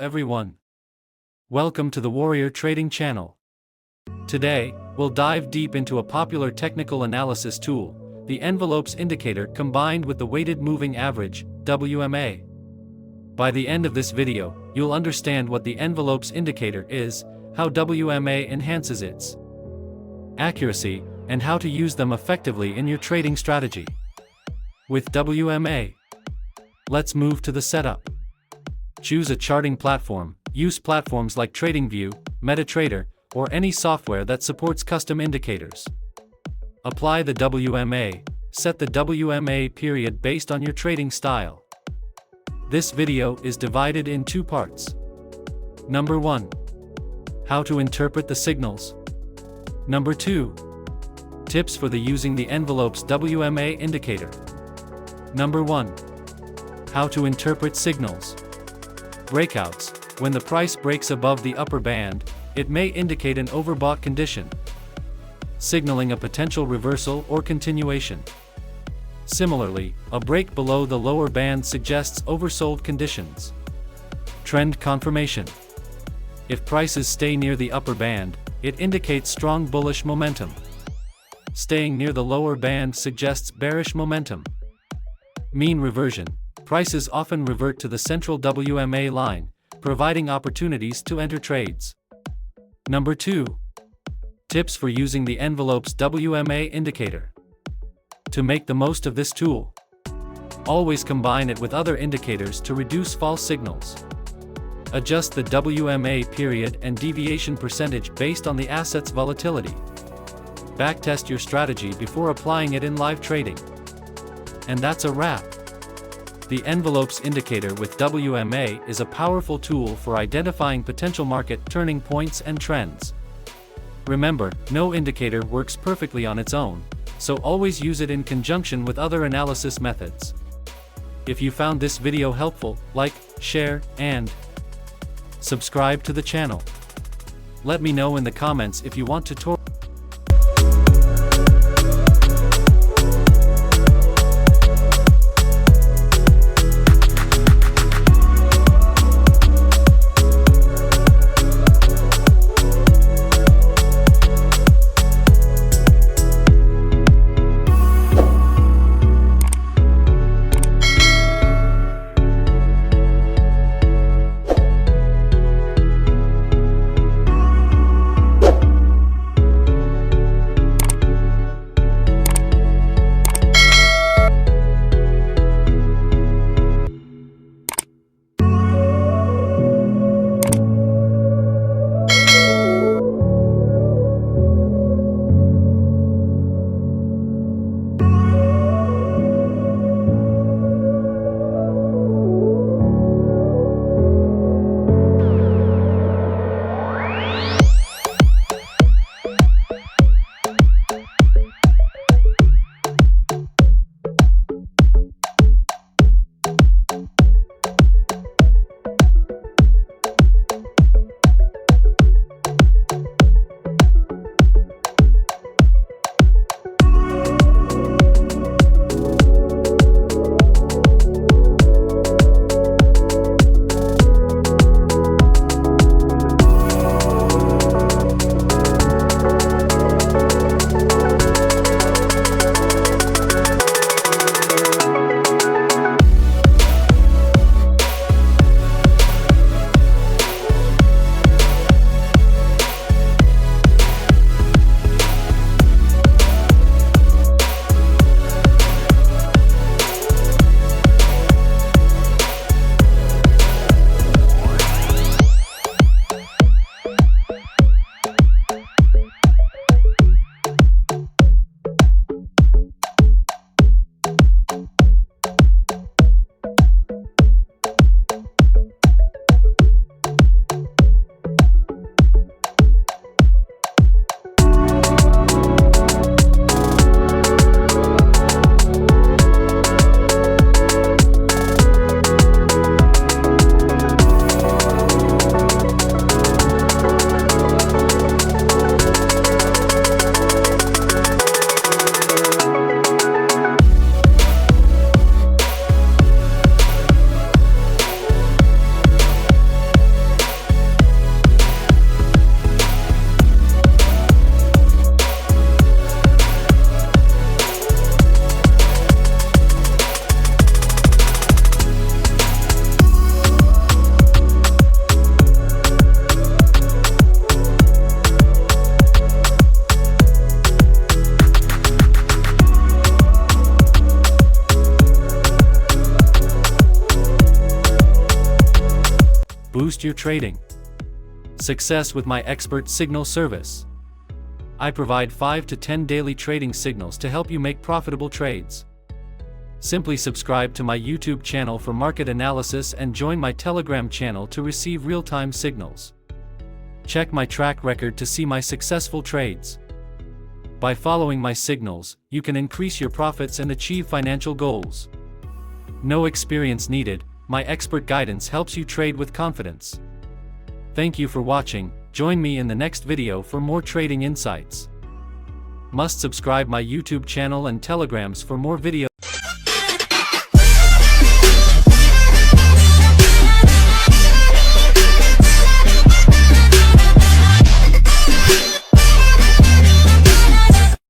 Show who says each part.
Speaker 1: everyone. Welcome to the Warrior Trading Channel. Today, we'll dive deep into a popular technical analysis tool, the envelopes indicator combined with the weighted moving average, WMA. By the end of this video, you'll understand what the envelopes indicator is, how WMA enhances its accuracy, and how to use them effectively in your trading strategy. With WMA, let's move to the setup. Choose a charting platform. Use platforms like TradingView, MetaTrader, or any software that supports custom indicators. Apply the WMA. Set the WMA period based on your trading style. This video is divided in two parts. Number 1. How to interpret the signals. Number 2. Tips for using the envelopes WMA indicator. Number 1. How to interpret signals. Breakouts. When the price breaks above the upper band, it may indicate an overbought condition, signaling a potential reversal or continuation. Similarly, a break below the lower band suggests oversold conditions. Trend confirmation. If prices stay near the upper band, it indicates strong bullish momentum. Staying near the lower band suggests bearish momentum. Mean reversion. Prices often revert to the central WMA line, providing opportunities to enter trades. Number 2. Tips for using the envelopes WMA indicator. To make the most of this tool, always combine it with other indicators to reduce false signals. Adjust the WMA period and deviation percentage based on the asset's volatility. Backtest your strategy before applying it in live trading. And that's a wrap. The envelopes indicator with WMA is a powerful tool for identifying potential market turning points and trends. Remember, no indicator works perfectly on its own, so always use it in conjunction with other analysis methods. If you found this video helpful, like, share, and subscribe to the channel. Let me know in the comments if you want tutorials. boost your trading. Success with my expert signal service. I provide 5 to 10 daily trading signals to help you make profitable trades. Simply subscribe to my YouTube channel for market analysis and join my Telegram channel to receive real-time signals. Check my track record to see my successful trades. By following my signals, you can increase your profits and achieve financial goals. No experience needed, my expert guidance helps you trade with confidence. Thank you for watching. Join me in the next video for more trading insights. Must subscribe my YouTube channel and Telegrams for more videos.